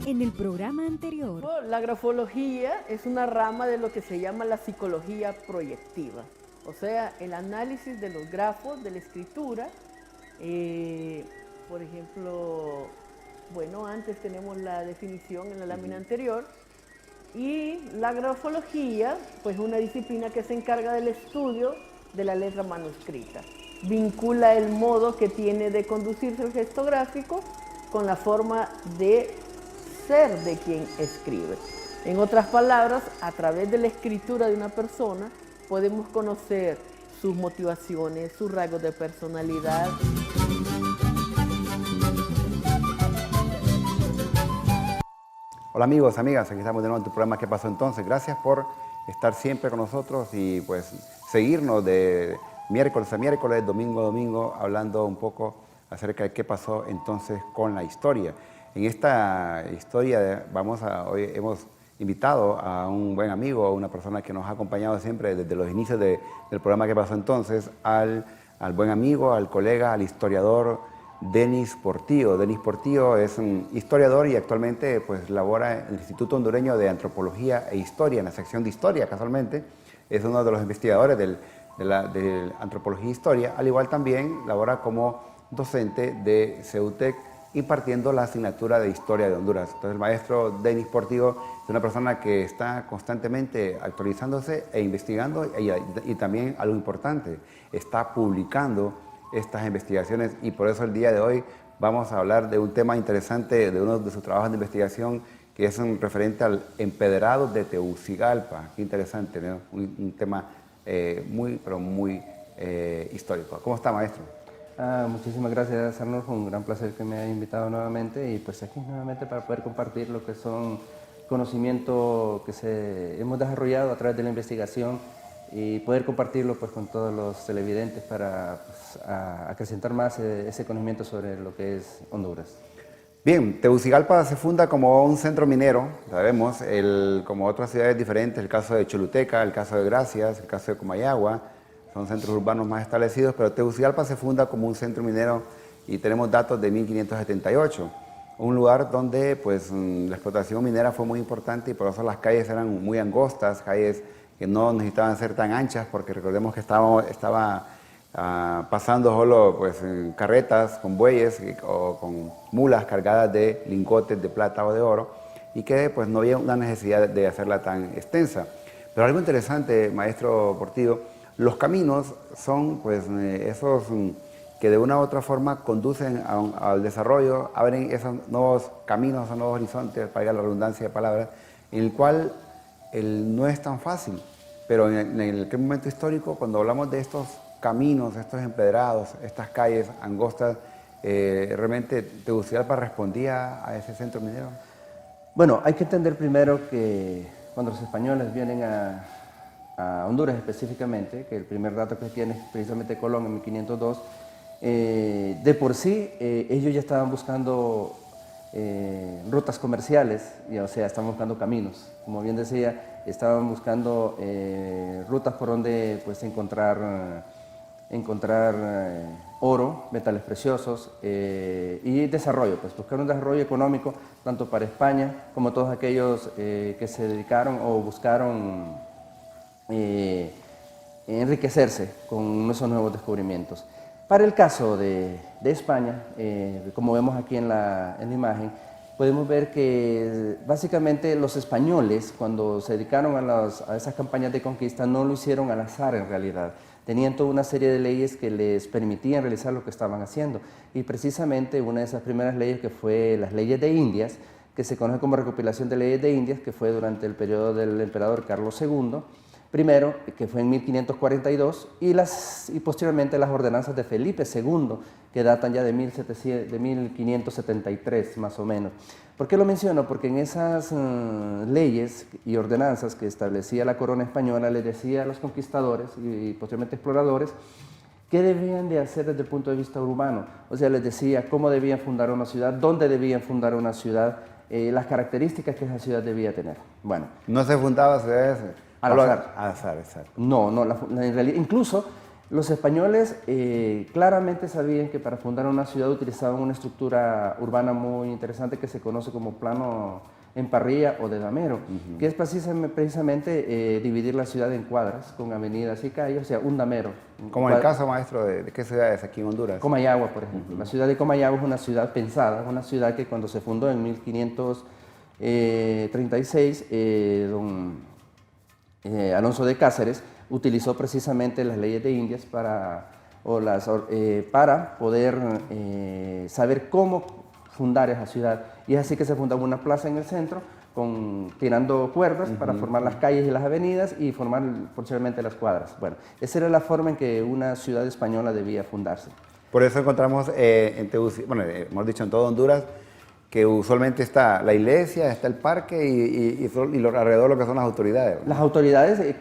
En el programa anterior. La grafología es una rama de lo que se llama la psicología proyectiva, o sea, el análisis de los grafos, de la escritura. Por ejemplo, bueno, antes tenemos la definición en la lámina anterior, y la grafología, pues una disciplina que se encarga del estudio de la letra manuscrita. Vincula el modo que tiene de conducirse el gesto gráfico con la forma de ser de quien escribe. En otras palabras, a través de la escritura de una persona podemos conocer sus motivaciones, sus rasgos de personalidad. Hola amigos, amigas, aquí estamos de nuevo en tu programa ¿Qué pasó entonces? Gracias por estar siempre con nosotros y pues seguirnos de miércoles a miércoles, domingo a domingo, hablando un poco acerca de qué pasó entonces con la historia. En esta historia hoy hemos invitado a un buen amigo, a una persona que nos ha acompañado siempre desde los inicios del programa ¿Qué pasó entonces? Al buen amigo, al colega, al historiador Denis Portillo. Denis Portillo es un historiador y actualmente pues labora en el Instituto Hondureño de Antropología e Historia, en la sección de Historia casualmente. Es uno de los investigadores de Antropología e Historia, al igual también labora como docente de CEUTEC, impartiendo la asignatura de Historia de Honduras. Entonces el maestro Denis Portillo es una persona que está constantemente actualizándose e investigando y también algo importante, está publicando estas investigaciones, y por eso el día de hoy vamos a hablar de un tema interesante de uno de sus trabajos de investigación, que es un referente al empedrado de Tegucigalpa. Qué interesante, ¿no? Un tema muy histórico. ¿Cómo está, maestro? Muchísimas gracias, Arnulfo, un gran placer que me haya invitado nuevamente, y pues aquí nuevamente para poder compartir lo que son conocimientos que hemos desarrollado a través de la investigación y poder compartirlo pues con todos los televidentes para pues, acrecentar más ese conocimiento sobre lo que es Honduras. Bien, Tegucigalpa se funda como un centro minero, sabemos, como otras ciudades diferentes, el caso de Choluteca, el caso de Gracias, el caso de Comayagua, son centros urbanos más establecidos, pero Tegucigalpa se funda como un centro minero y tenemos datos de 1578, un lugar donde pues, la explotación minera fue muy importante y por eso las calles eran muy angostas, calles que no necesitaban ser tan anchas, porque recordemos que estaba pasando solo pues, carretas con bueyes o con mulas cargadas de lingotes de plata o de oro, y que pues, no había una necesidad de hacerla tan extensa. Pero algo interesante, maestro Portillo, los caminos son pues, esos que de una u otra forma conducen al desarrollo, abren esos nuevos caminos, esos nuevos horizontes, para la redundancia de palabras, en el cual no es tan fácil, pero en aquel momento histórico, cuando hablamos de estos caminos, estos empedrados, estas calles angostas, ¿realmente Tegucigalpa respondía a ese centro minero? Bueno, hay que entender primero que cuando los españoles vienen a Honduras específicamente, que el primer dato que tiene es precisamente Colón en 1502, de por sí ellos ya estaban buscando rutas comerciales, o sea, estaban buscando caminos. Como bien decía, estaban buscando rutas por donde pues, encontrar oro, metales preciosos y desarrollo, pues buscar un desarrollo económico tanto para España como todos aquellos que se dedicaron o buscaron enriquecerse con esos nuevos descubrimientos. Para el caso de España, como vemos aquí en la imagen, podemos ver que básicamente los españoles, cuando se dedicaron a esas campañas de conquista, no lo hicieron al azar en realidad. Tenían toda una serie de leyes que les permitían realizar lo que estaban haciendo. Y precisamente una de esas primeras leyes, que fue las leyes de Indias, que se conoce como recopilación de leyes de Indias, que fue durante el periodo del emperador Carlos II, primero, que fue en 1542, y posteriormente las ordenanzas de Felipe II, que datan ya de 1573 más o menos. ¿Por qué lo menciono? Porque en esas leyes y ordenanzas que establecía la corona española, les decía a los conquistadores y posteriormente exploradores qué debían de hacer desde el punto de vista urbano. O sea, les decía cómo debían fundar una ciudad, dónde debían fundar una ciudad, las características que esa ciudad debía tener. Bueno, no se fundaba ciudades al azar. Al azar, exacto. No, en realidad, incluso Los españoles claramente sabían que para fundar una ciudad utilizaban una estructura urbana muy interesante que se conoce como plano en parrilla o de damero, que es precisamente dividir la ciudad en cuadras con avenidas y calles, o sea, un damero. Como en el caso, maestro, ¿de qué ciudades aquí en Honduras? Comayagua, por ejemplo. La ciudad de Comayagua es una ciudad pensada, una ciudad que cuando se fundó en 1536, don Alonso de Cáceres utilizó precisamente las leyes de Indias para poder saber cómo fundar esa ciudad. Y es así que se fundaba una plaza en el centro, tirando cuerdas para formar las calles y las avenidas y formar posteriormente las cuadras. Bueno, esa era la forma en que una ciudad española debía fundarse. Por eso encontramos en Tegucigalpa, bueno, hemos dicho en todo Honduras, que usualmente está la iglesia, está el parque y alrededor lo que son las autoridades. Las autoridades,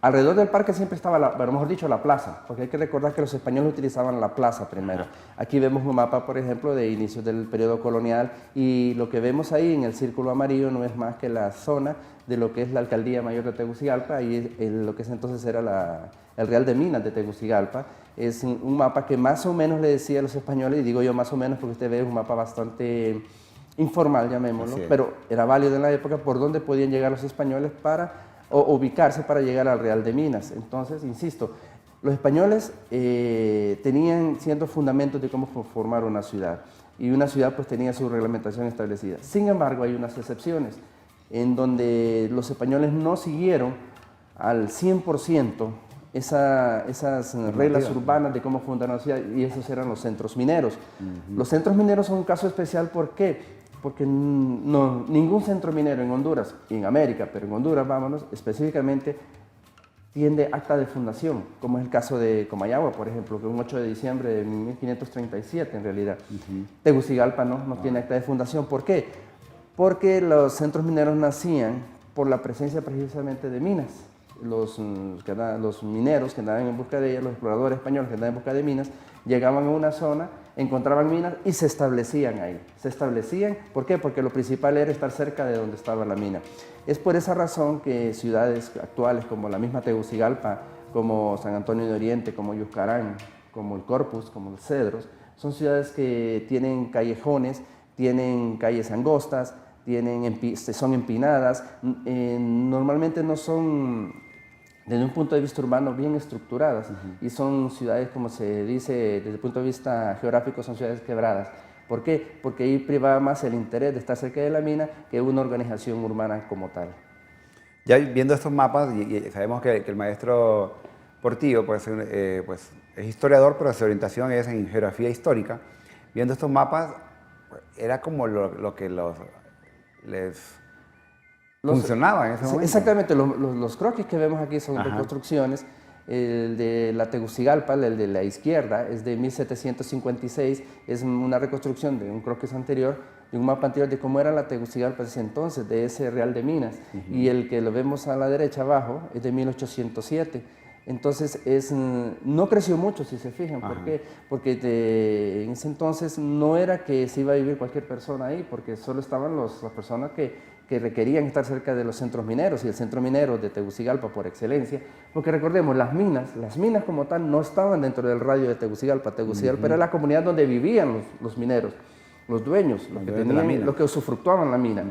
alrededor del parque siempre estaba, pero mejor dicho, la plaza, porque hay que recordar que los españoles utilizaban la plaza primero. Aquí vemos un mapa, por ejemplo, de inicios del periodo colonial y lo que vemos ahí en el círculo amarillo no es más que la zona de lo que es la Alcaldía Mayor de Tegucigalpa y lo que entonces era el Real de Minas de Tegucigalpa. Es un mapa que más o menos le decía a los españoles, y digo yo más o menos porque usted ve un mapa bastante informal, llamémoslo, pero era válido en la época por donde podían llegar los españoles o ubicarse para llegar al Real de Minas. Entonces, insisto, los españoles tenían ciertos fundamentos de cómo formar una ciudad y una ciudad pues tenía su reglamentación establecida. Sin embargo, hay unas excepciones en donde los españoles no siguieron al 100% esas reglas urbanas de cómo fundar una ciudad y esos eran los centros mineros. Los centros mineros son un caso especial, ¿por qué? Porque ningún centro minero en Honduras, y en América, pero en Honduras, vámonos, específicamente tiene acta de fundación, como es el caso de Comayagua, por ejemplo, que un 8 de diciembre de 1537 en realidad. Tegucigalpa no tiene acta de fundación. ¿Por qué? Porque los centros mineros nacían por la presencia precisamente de minas. Los mineros que andaban en busca de ellas, los exploradores españoles que andaban en busca de minas, llegaban a una zona, encontraban minas y se establecían ahí. Se establecían, ¿por qué? Porque lo principal era estar cerca de donde estaba la mina. Es por esa razón que ciudades actuales como la misma Tegucigalpa, como San Antonio de Oriente, como Yuscarán, como el Corpus, como los Cedros, son ciudades que tienen callejones, tienen calles angostas, son empinadas, normalmente no son, desde un punto de vista urbano, bien estructuradas y son ciudades, como se dice desde el punto de vista geográfico, son ciudades quebradas. ¿Por qué? Porque ahí privaba más el interés de estar cerca de la mina que una organización urbana como tal. Ya viendo estos mapas, y sabemos que el maestro Portillo pues es historiador, pero su orientación es en geografía histórica. Viendo estos mapas, era como lo que les funcionaba en ese momento. Exactamente, los croquis que vemos aquí son reconstrucciones. El de la Tegucigalpa, el de la izquierda, es de 1756, es una reconstrucción de un croquis anterior, de un mapa anterior de cómo era la Tegucigalpa de ese entonces, de ese Real de Minas. Y el que lo vemos a la derecha abajo es de 1807. Entonces no creció mucho, si se fijan. ¿Por qué? Porque en ese entonces no era que se iba a vivir cualquier persona ahí, porque solo estaban las personas que requerían estar cerca de los centros mineros, y el centro minero de Tegucigalpa por excelencia, porque recordemos, las minas como tal no estaban dentro del radio de Tegucigalpa. Tegucigalpa era la comunidad donde vivían los mineros, los dueños, los que usufructuaban la mina,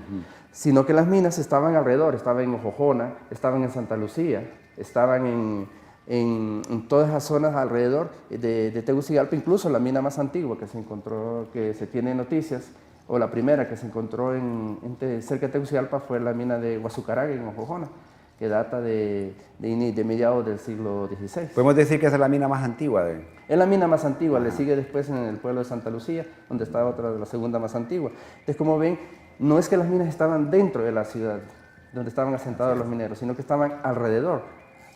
sino que las minas estaban alrededor, estaban en Ojojona, estaban en Santa Lucía, estaban en todas esas zonas alrededor de Tegucigalpa, incluso la mina más antigua que se encontró, que se tiene noticias, o la primera que se encontró cerca de Tegucigalpa fue la mina de Guazucarán en Ojojona, que data de mediados del siglo XVI. ¿Podemos decir que esa es la mina más antigua? Es la mina más antigua, le sigue después en el pueblo de Santa Lucía, donde está otra de la segunda más antigua. Entonces, como ven, no es que las minas estaban dentro de la ciudad, donde estaban asentados los mineros, sino que estaban alrededor.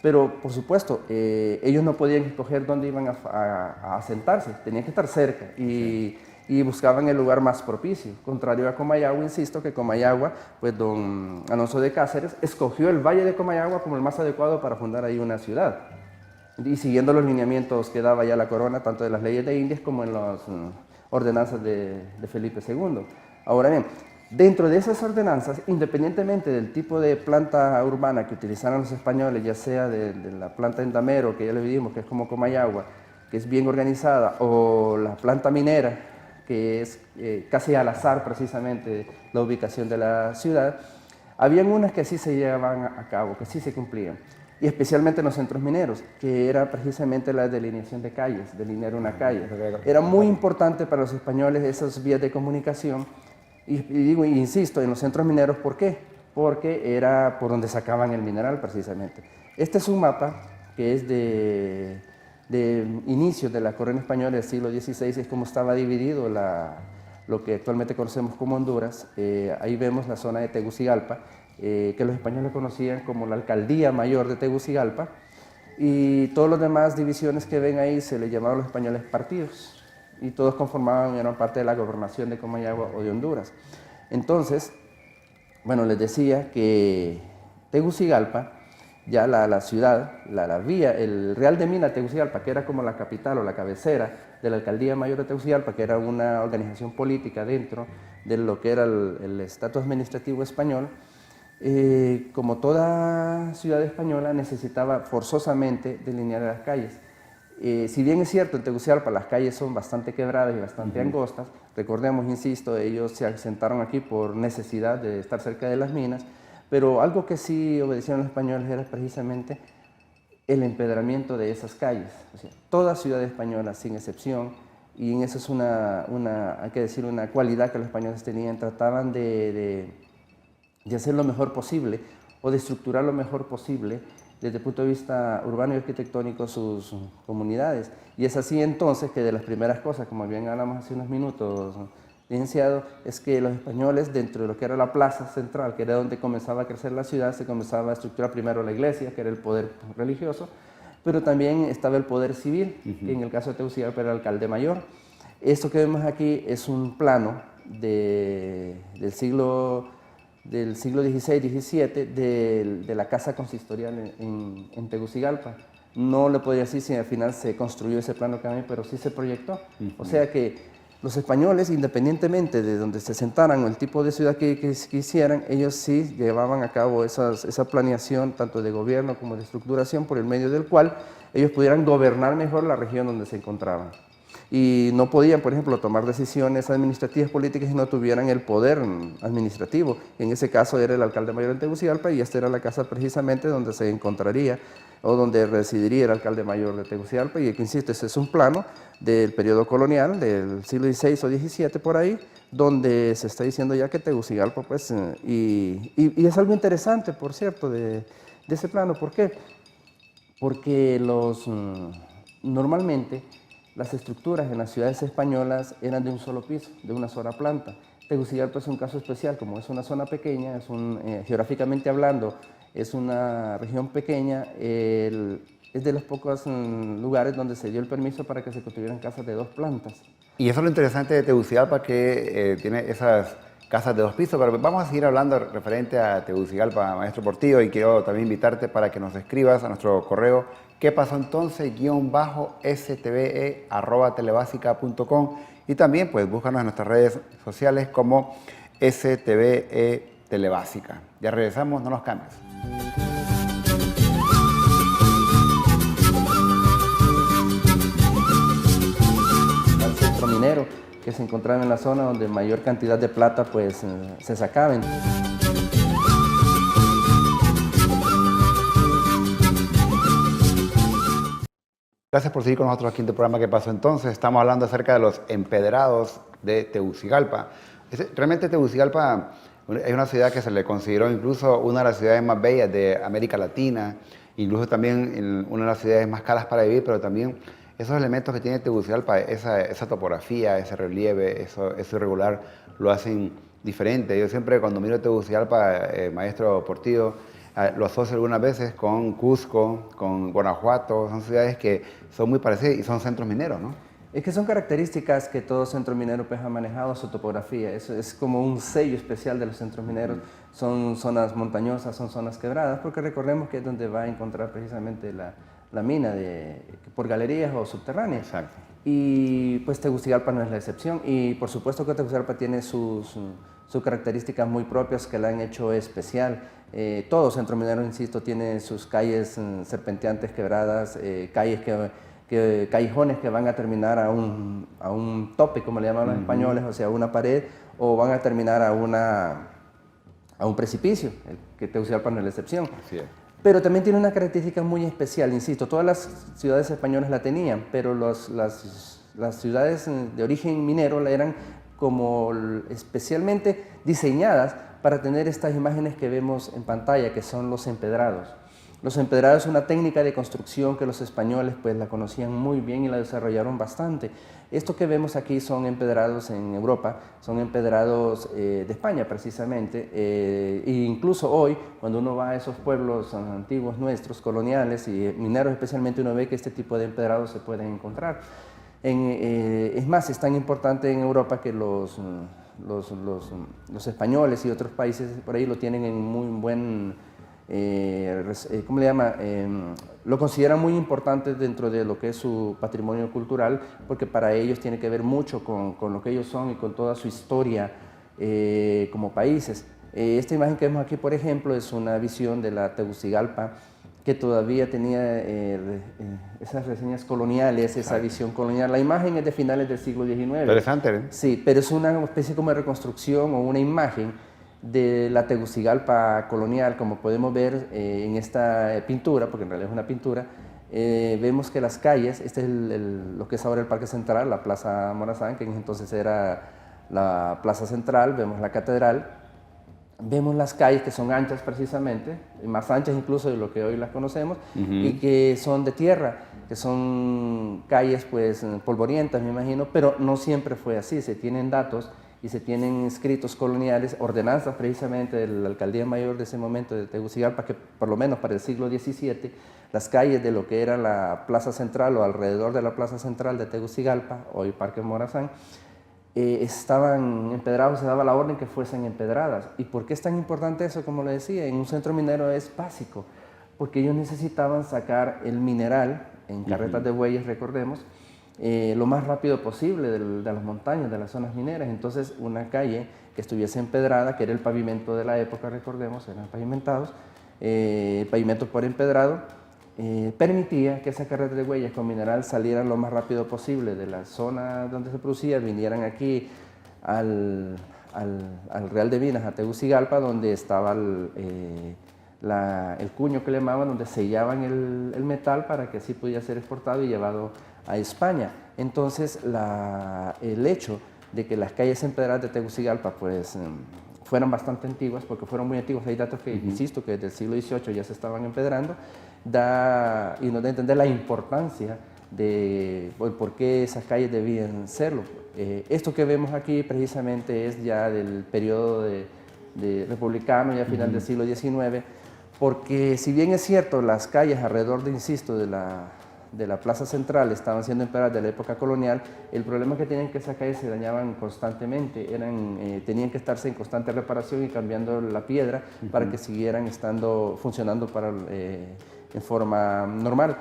Pero, por supuesto, ellos no podían escoger dónde iban a asentarse, tenían que estar cerca y buscaban el lugar más propicio. Contrario a Comayagua, insisto, que Comayagua, pues don Alonso de Cáceres escogió el Valle de Comayagua como el más adecuado para fundar ahí una ciudad. Y siguiendo los lineamientos que daba ya la corona, tanto de las leyes de Indias como en las ordenanzas de Felipe II. Ahora bien, Dentro de esas ordenanzas, independientemente del tipo de planta urbana que utilizaran los españoles, ya sea de la planta endamero, que ya le vimos, que es como Comayagua, que es bien organizada, o la planta minera, que es casi al azar precisamente la ubicación de la ciudad, habían unas que sí se llevaban a cabo, que sí se cumplían, y especialmente en los centros mineros, que era precisamente la delineación de calles, delinear una calle. Era muy importante para los españoles esas vías de comunicación, y digo, insisto, en los centros mineros, ¿por qué? Porque era por donde sacaban el mineral precisamente. Este es un mapa que es de inicios de la corona española del siglo XVI, es como estaba dividido lo que actualmente conocemos como Honduras. Ahí vemos la zona de Tegucigalpa, que los españoles conocían como la Alcaldía Mayor de Tegucigalpa, y todas las demás divisiones que ven ahí se les llamaban los españoles partidos, y todos conformaban, eran parte de la gobernación de Comayagua o de Honduras. Entonces, bueno, les decía que Tegucigalpa, ya la ciudad, la vía, el Real de Mina Tegucigalpa, que era como la capital o la cabecera de la Alcaldía Mayor de Tegucigalpa, que era una organización política dentro de lo que era el estatus administrativo español, como toda ciudad española necesitaba forzosamente delinear las calles. Si bien es cierto, en Tegucigalpa las calles son bastante quebradas y bastante angostas, recordemos, insisto, ellos se asentaron aquí por necesidad de estar cerca de las minas, pero algo que sí obedecieron los españoles era precisamente el empedramiento de esas calles. O sea, toda ciudad española, sin excepción, y en eso es hay que decir, una cualidad que los españoles tenían, trataban de hacer lo mejor posible o de estructurar lo mejor posible desde el punto de vista urbano y arquitectónico sus comunidades. Y es así entonces que de las primeras cosas, como bien hablamos hace unos minutos, licenciado, es que los españoles, dentro de lo que era la plaza central, que era donde comenzaba a crecer la ciudad, se comenzaba a estructurar primero la iglesia, que era el poder religioso, pero también estaba el poder civil, que en el caso de Tegucigalpa era el alcalde mayor. Esto que vemos aquí es un plano del siglo XVI-XVII de la casa consistorial en Tegucigalpa. No le podría decir si al final se construyó ese plano también, pero sí se proyectó. O sea que los españoles, independientemente de donde se sentaran o el tipo de ciudad que quisieran, ellos sí llevaban a cabo esa planeación tanto de gobierno como de estructuración por el medio del cual ellos pudieran gobernar mejor la región donde se encontraban. Y no podían, por ejemplo, tomar decisiones administrativas políticas si no tuvieran el poder administrativo. En ese caso era el alcalde mayor de Tegucigalpa y esta era la casa precisamente donde se encontraría o donde residiría el alcalde mayor de Tegucigalpa. Y insisto, ese es un plano del periodo colonial del siglo XVI o XVII por ahí, donde se está diciendo ya que Tegucigalpa, pues, y es algo interesante, por cierto, de ese plano. ¿Por qué? Porque normalmente las estructuras en las ciudades españolas eran de un solo piso, de una sola planta. Tegucigalpa es un caso especial, como es una zona pequeña, geográficamente hablando, es una región pequeña, es de los pocos lugares donde se dio el permiso para que se construyeran casas de 2 plantas. Y eso es lo interesante de Tegucigalpa, que tiene esas casas de 2 pisos, pero vamos a seguir hablando referente a Tegucigalpa, maestro Portillo, y quiero también invitarte para que nos escribas a nuestro correo ¿qué pasó entonces? _stve@telebasica.com, y también pues búscanos en nuestras redes sociales como STVE Telebásica. Ya regresamos, no nos cambies. Al centro minero que se encontraba en la zona donde mayor cantidad de plata pues se sacaba. Gracias por seguir con nosotros aquí en tu programa ¿Qué pasó entonces? Estamos hablando acerca de los empedrados de Tegucigalpa. Realmente Tegucigalpa es una ciudad que se le consideró incluso una de las ciudades más bellas de América Latina, incluso también una de las ciudades más caras para vivir, pero también esos elementos que tiene Tegucigalpa, esa topografía, ese relieve, eso irregular, lo hacen diferente. Yo siempre cuando miro Tegucigalpa, maestro Portillo, lo asocio algunas veces con Cusco, con Guanajuato, son ciudades que son muy parecidas y son centros mineros, ¿no? Es que son características que todo centro minero pues, ha manejado, su topografía. Eso es como un sello especial de los centros mineros. Son zonas montañosas, son zonas quebradas, porque recordemos que es donde va a encontrar precisamente la mina por galerías o subterráneas. Exacto. y pues Tegucigalpa no es la excepción. Y por supuesto que Tegucigalpa tiene sus características muy propias que la han hecho especial. Todo Centro Minero, insisto, tiene sus calles serpenteantes, quebradas, callejones que van a terminar a un tope, como le llaman los españoles, o sea, una pared, o van a terminar a un precipicio, que Tegucigalpa no es la excepción. Así es. Pero también tiene una característica muy especial, insisto, todas las ciudades españolas la tenían, pero las ciudades de origen minero eran como especialmente diseñadas para tener estas imágenes que vemos en pantalla, que son los empedrados. Los empedrados es una técnica de construcción que los españoles pues la conocían muy bien y la desarrollaron bastante. Esto que vemos aquí son empedrados en Europa, son empedrados de España precisamente, e incluso hoy cuando uno va a esos pueblos antiguos nuestros, coloniales y mineros especialmente, uno ve que este tipo de empedrados se pueden encontrar. Es más, es tan importante en Europa que los españoles y otros países por ahí lo tienen en muy buen, ¿cómo le llama? Lo consideran muy importante dentro de lo que es su patrimonio cultural, porque para ellos tiene que ver mucho con lo que ellos son y con toda su historia como países. Esta imagen que vemos aquí, por ejemplo, es una visión de la Tegucigalpa que todavía tenía esas reseñas coloniales, esa visión colonial. La imagen es de finales del siglo XIX. Interesante, ¿eh? Sí, pero es una especie como de reconstrucción o una imagen de la Tegucigalpa colonial, como podemos ver en esta pintura, porque en realidad es una pintura. Vemos que las calles, este es lo que es ahora el Parque Central, la Plaza Morazán, que en ese entonces era la Plaza Central, vemos la catedral. Vemos las calles que son anchas precisamente, más anchas incluso de lo que hoy las conocemos, y que son de tierra, que son calles pues polvorientas, me imagino, pero no siempre fue así. Se tienen datos y se tienen escritos coloniales, ordenanzas precisamente de la alcaldía mayor de ese momento de Tegucigalpa, que por lo menos para el siglo XVII, las calles de lo que era la Plaza Central o alrededor de la Plaza Central de Tegucigalpa, hoy Parque Morazán, estaban empedrados, se daba la orden que fuesen empedradas. ¿Y por qué es tan importante eso? Como le decía, en un centro minero es básico, porque ellos necesitaban sacar el mineral en carretas de bueyes, recordemos, lo más rápido posible de las montañas, de las zonas mineras. Entonces una calle que estuviese empedrada, que era el pavimento de la época, recordemos, eran pavimentados, pavimento por empedrado, permitía que esas carretas de huellas con mineral salieran lo más rápido posible de la zona donde se producía, vinieran aquí al Real de Minas, a Tegucigalpa, donde estaba el cuño que le llamaban, donde sellaban el metal para que así pudiera ser exportado y llevado a España. Entonces el hecho de que las calles empedradas de Tegucigalpa pues fueran bastante antiguas, porque fueron muy antiguas, hay datos que, insisto, que desde el siglo XVIII ya se estaban empedrando, y nos da a entender la importancia de por qué esas calles debían serlo. Esto que vemos aquí precisamente es ya del periodo de republicano, ya final del siglo XIX, porque si bien es cierto, las calles alrededor, insisto, de la Plaza Central estaban siendo empedradas de la época colonial, el problema que tenían que esas calles se dañaban constantemente, tenían que estarse en constante reparación y cambiando la piedra para que siguieran funcionando en forma normal.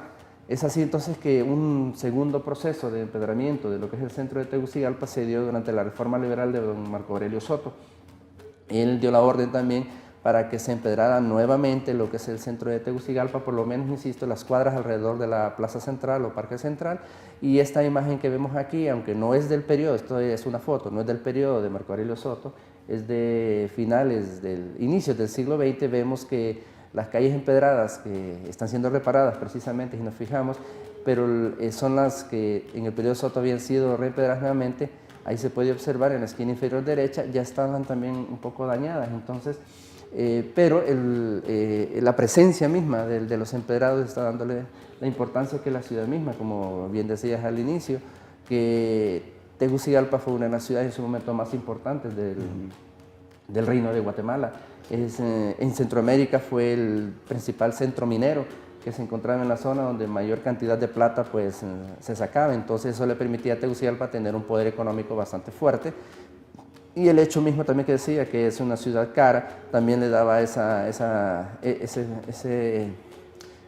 Es así entonces que un segundo proceso de empedramiento de lo que es el centro de Tegucigalpa se dio durante la reforma liberal de don Marco Aurelio Soto. Él dio la orden también para que se empedrara nuevamente lo que es el centro de Tegucigalpa, por lo menos, insisto, las cuadras alrededor de la Plaza Central o Parque Central. Y esta imagen que vemos aquí, aunque no es del periodo, esto es una foto, no es del periodo de Marco Aurelio Soto, es de inicios del siglo XX, vemos que las calles empedradas que están siendo reparadas precisamente, si nos fijamos, pero son las que en el periodo Soto habían sido reempedradas nuevamente. Ahí se puede observar en la esquina inferior derecha, ya estaban también un poco dañadas. Entonces, pero la presencia misma de los empedrados está dándole la importancia que la ciudad misma, como bien decías al inicio, que Tegucigalpa fue una de las ciudades en su momento más importantes del Reino de Guatemala. En Centroamérica fue el principal centro minero que se encontraba en la zona donde mayor cantidad de plata pues, se sacaba. Entonces eso le permitía a Tegucigalpa tener un poder económico bastante fuerte. Y el hecho mismo también que decía que es una ciudad cara, también le daba ese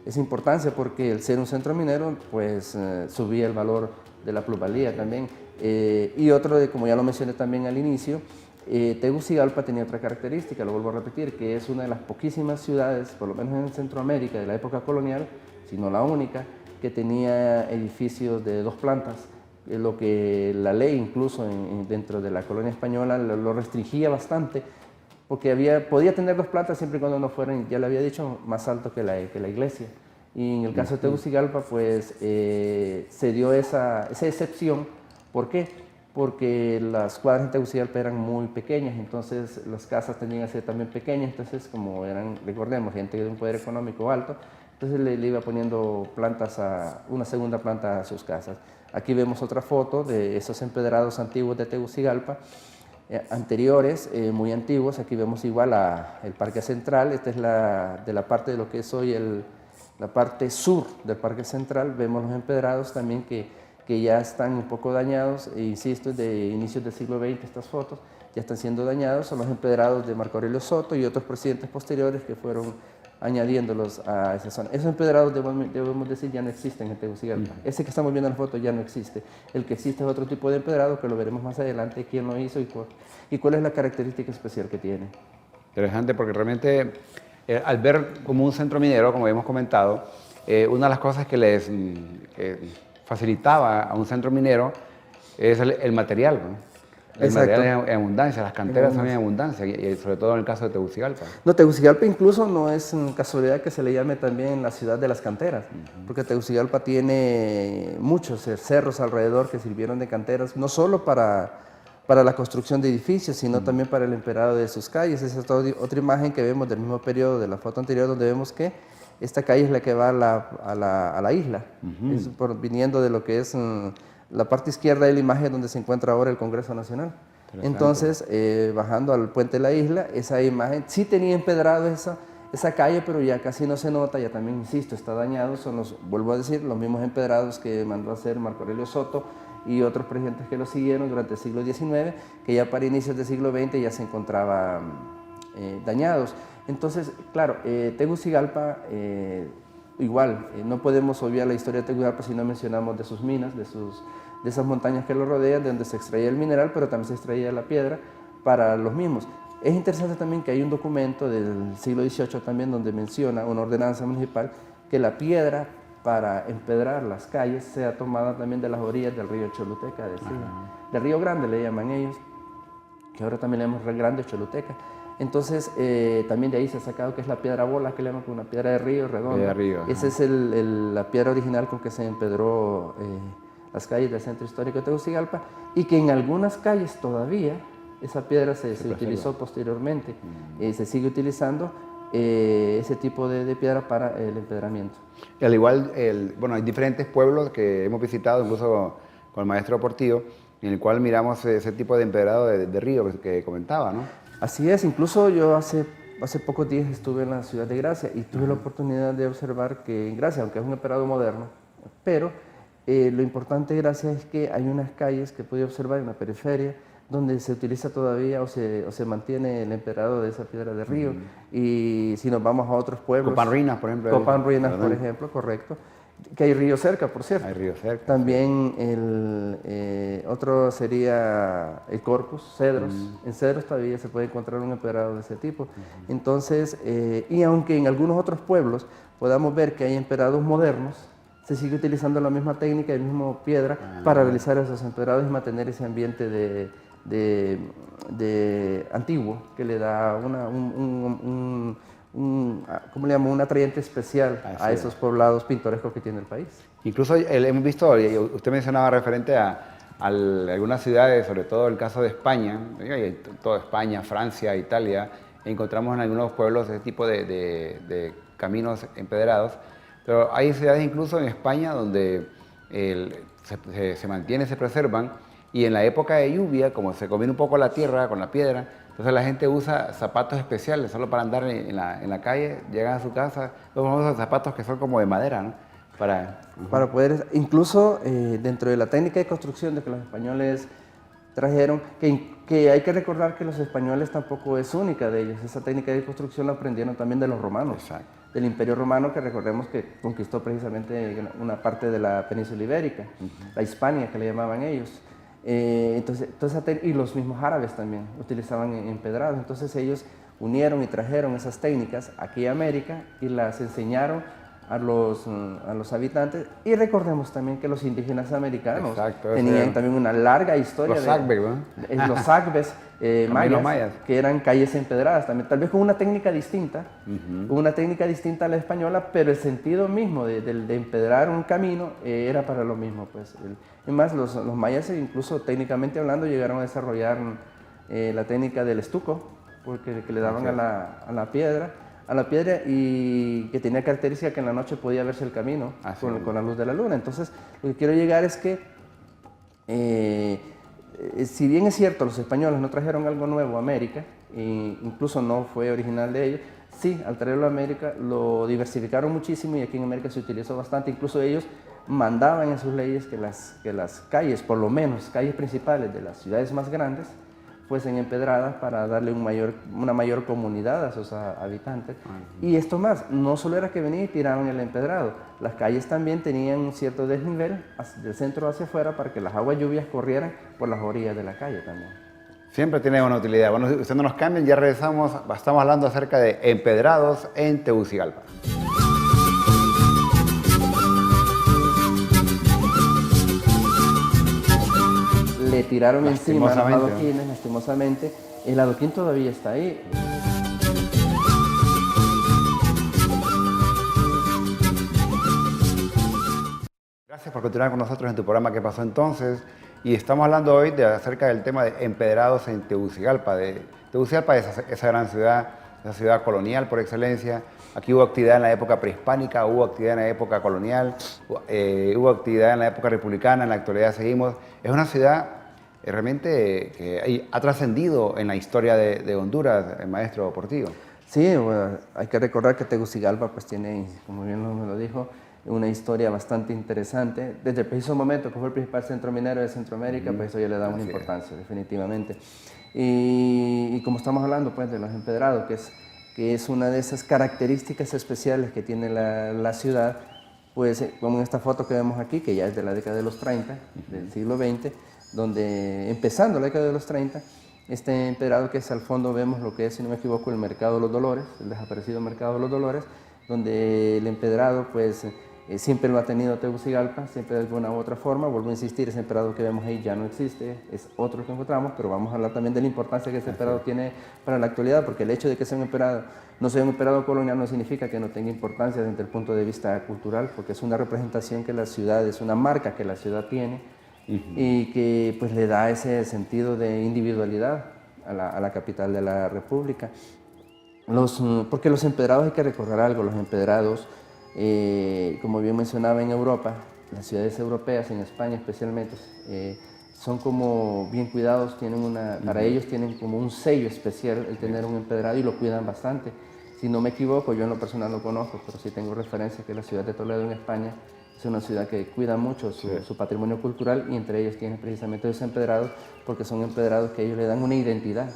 esa importancia porque el ser un centro minero pues subía el valor de la plusvalía también. Y otro, como ya lo mencioné también al inicio, Tegucigalpa tenía otra característica, lo vuelvo a repetir, que es una de las poquísimas ciudades, por lo menos en Centroamérica de la época colonial, sino la única, que tenía edificios de 2 plantas, lo que la ley incluso dentro de la colonia española lo restringía bastante, porque podía tener 2 plantas siempre y cuando no fueran, ya le había dicho, más alto que la iglesia. Y en el caso de Tegucigalpa, pues se dio esa excepción. ¿Por qué? Porque las cuadras en Tegucigalpa eran muy pequeñas, entonces las casas tenían que ser también pequeñas, entonces como eran, recordemos, gente de un poder económico alto, entonces le iba poniendo una segunda planta a sus casas. Aquí vemos otra foto de esos empedrados antiguos de Tegucigalpa, anteriores, muy antiguos. Aquí vemos igual el Parque Central. Esta es de la parte de lo que es hoy la parte sur del Parque Central. Vemos los empedrados también que ya están un poco dañados, e insisto, de inicios del siglo XX estas fotos, ya están siendo dañados. Son los empedrados de Marco Aurelio Soto y otros presidentes posteriores que fueron añadiéndolos a esa zona. Esos empedrados, debemos decir, ya no existen en Tegucigalpa. Ese que estamos viendo en la foto ya no existe. El que existe es otro tipo de empedrado, que lo veremos más adelante, quién lo hizo y cuál es la característica especial que tiene. Interesante, porque realmente al ver como un centro minero, como hemos comentado, una de las cosas que les facilitaba a un centro minero es el material, ¿no? El material en abundancia, las canteras también en abundancia, y sobre todo en el caso de Tegucigalpa. No, Tegucigalpa incluso no es casualidad que se le llame también la ciudad de las canteras, porque Tegucigalpa tiene muchos cerros alrededor que sirvieron de canteras, no solo para la construcción de edificios, sino también para el empedrado de sus calles. Esa es otra imagen que vemos del mismo periodo de la foto anterior, donde vemos que esta calle es la que va a la isla, viniendo de lo que es la parte izquierda de la imagen donde se encuentra ahora el Congreso Nacional. Entonces, bajando al puente de la isla, esa imagen sí tenía empedrado esa calle, pero ya casi no se nota, ya también, insisto, está dañado. Son vuelvo a decir, los mismos empedrados que mandó a hacer Marco Aurelio Soto y otros presidentes que lo siguieron durante el siglo XIX, que ya para inicios del siglo XX ya se encontraban dañados. Entonces, claro, Tegucigalpa, igual, no podemos obviar la historia de Tegucigalpa si no mencionamos de sus minas, de esas montañas que lo rodean, de donde se extraía el mineral, pero también se extraía la piedra para los mismos. Es interesante también que hay un documento del siglo XVIII también donde menciona una ordenanza municipal que la piedra para empedrar las calles sea tomada también de las orillas del río Choluteca, del río Grande le llaman ellos, que ahora también le llamamos Río Grande o Choluteca. Entonces, también de ahí se ha sacado que es la piedra bola, que le llaman una piedra de río redonda. Esa es la piedra original con que se empedró las calles del centro histórico de Tegucigalpa, y que en algunas calles todavía esa piedra se utilizó posteriormente. Se sigue utilizando ese tipo de piedra para el empedramiento. Y al igual, bueno, hay diferentes pueblos que hemos visitado, incluso con el maestro Portillo, en el cual miramos ese tipo de empedrado de río que comentaba, ¿no? Así es, incluso yo hace pocos días estuve en la ciudad de Gracia y tuve la oportunidad de observar que en Gracia, aunque es un empedrado moderno, pero lo importante de Gracia es que hay unas calles que pude observar en la periferia donde se utiliza todavía o se mantiene el empedrado de esa piedra de río. Y si nos vamos a otros pueblos... Copán Ruinas, por ejemplo. Copán Ruinas, por ejemplo, correcto. Que hay río cerca, por cierto. Hay río cerca. También otro sería el Corpus, Cedros. En Cedros todavía se puede encontrar un empedrado de ese tipo. Entonces, y aunque en algunos otros pueblos podamos ver que hay empedrados modernos, se sigue utilizando la misma técnica, el mismo piedra, para realizar esos empedrados y mantener ese ambiente de antiguo, que le da ¿cómo le llamo? Un atrayente especial a esos poblados pintorescos que tiene el país. Incluso hemos visto, usted mencionaba referente a algunas ciudades, sobre todo el caso de España, toda España, Francia, Italia, encontramos en algunos pueblos ese tipo de caminos empedrados, pero hay ciudades incluso en España donde se mantiene, se preservan, y en la época de lluvia, como se combina un poco la tierra con la piedra, entonces la gente usa zapatos especiales solo para andar en la calle, llegan a su casa, los famosos zapatos que son como de madera, ¿no? Para poder, incluso dentro de la técnica de construcción de que los españoles trajeron, que hay que recordar que los españoles tampoco es única de ellos, esa técnica de construcción la aprendieron también de los romanos. Exacto. del Imperio Romano, que recordemos que conquistó precisamente una parte de la península ibérica, la Hispania que le llamaban ellos. Y los mismos árabes también utilizaban empedrados, entonces ellos unieron y trajeron esas técnicas aquí a América y las enseñaron a los habitantes. Y recordemos también que los indígenas americanos tenían también una larga historia. Los Agves, ¿no? Los Agves mayas, que eran calles empedradas también, tal vez con una técnica distinta, a la española, pero el sentido mismo de empedrar un camino era para lo mismo. Pues. Además, los mayas, incluso técnicamente hablando, llegaron a desarrollar la técnica del estuco, porque que le daban a la piedra, y que tenía característica que en la noche podía verse el camino con la luz de la luna. Entonces, lo que quiero llegar es que, si bien es cierto, los españoles no trajeron algo nuevo a América, e incluso no fue original de ellos, sí, al traerlo a América lo diversificaron muchísimo y aquí en América se utilizó bastante. Incluso ellos mandaban en sus leyes que las calles, por lo menos calles principales de las ciudades más grandes, fuesen empedradas para darle una mayor comunidad a sus habitantes. Y esto más, no solo era que venían y tiraban el empedrado, las calles también tenían un cierto desnivel del centro hacia afuera para que las aguas lluvias corrieran por las orillas de la calle también. Siempre tiene una utilidad. Bueno, si usted no nos cambien, ya regresamos, estamos hablando acerca de empedrados en Tegucigalpa. Le tiraron encima los adoquines, lastimosamente. El adoquín todavía está ahí. Gracias por continuar con nosotros en tu programa ¿Qué pasó entonces? Y estamos hablando hoy acerca del tema de empedrados en Tegucigalpa. Tegucigalpa es esa gran ciudad, esa ciudad colonial por excelencia. Aquí hubo actividad en la época prehispánica, hubo actividad en la época colonial, hubo actividad en la época republicana, en la actualidad seguimos. Es una ciudad realmente que ha trascendido en la historia de Honduras, el maestro Portillo. Sí, bueno, hay que recordar que Tegucigalpa pues tiene, como bien me lo dijo, una historia bastante interesante. Desde el preciso momento que fue el principal centro minero de Centroamérica, pues eso ya le da una importancia, definitivamente. Y como estamos hablando pues de los empedrados, que es una de esas características especiales que tiene la ciudad, pues como en esta foto que vemos aquí, que ya es de la década de los 30, del siglo XX, donde empezando la década de los 30, este empedrado que es al fondo vemos lo que es, si no me equivoco, el Mercado de los Dolores, el desaparecido Mercado de los Dolores, donde el empedrado pues siempre lo ha tenido Tegucigalpa, siempre de alguna u otra forma. Vuelvo a insistir, ese empedrado que vemos ahí ya no existe, es otro que encontramos, pero vamos a hablar también de la importancia que ese empedrado tiene para la actualidad, porque el hecho de que sea un empedrado, no sea un empedrado colonial, no significa que no tenga importancia desde el punto de vista cultural, porque es una representación que la ciudad, es una marca que la ciudad tiene, y que pues le da ese sentido de individualidad a la capital de la República. Porque los empedrados, hay que recordar algo, los empedrados, como bien mencionaba, en Europa, las ciudades europeas, en España especialmente, son como bien cuidados, para ellos tienen como un sello especial el tener un empedrado y lo cuidan bastante. Si no me equivoco, yo en lo personal no conozco, pero sí tengo referencia que la ciudad de Toledo en España es una ciudad que cuida mucho su patrimonio cultural, y entre ellos tienen precisamente esos empedrados, porque son empedrados que ellos le dan una identidad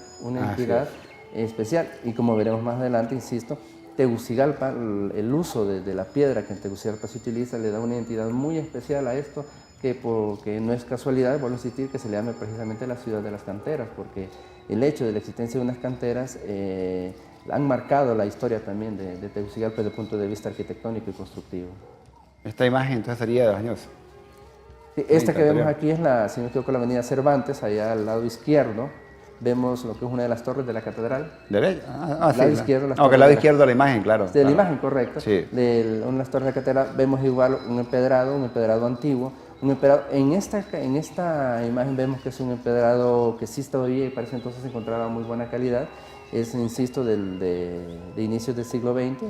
especial. Y como veremos más adelante, insisto, Tegucigalpa, el uso de la piedra que en Tegucigalpa se utiliza, le da una identidad muy especial a esto, que no es casualidad, vuelvo a insistir, que se le llame precisamente la ciudad de las canteras, porque el hecho de la existencia de unas canteras han marcado la historia también de Tegucigalpa desde el punto de vista arquitectónico y constructivo. Esta imagen entonces sería de los años. Sí, esta que vemos aquí es si no me equivoco, la avenida Cervantes, allá al lado izquierdo. Vemos lo que es una de las torres de la catedral. ¿Derecha? Lado izquierdo, que el lado izquierdo de la imagen, claro. De la imagen, correcto. Sí. De una de las torres de la catedral vemos igual un empedrado antiguo. En esta imagen vemos que es un empedrado que sí todavía y parece entonces encontraba muy buena calidad. Es, insisto, de inicios del siglo XX,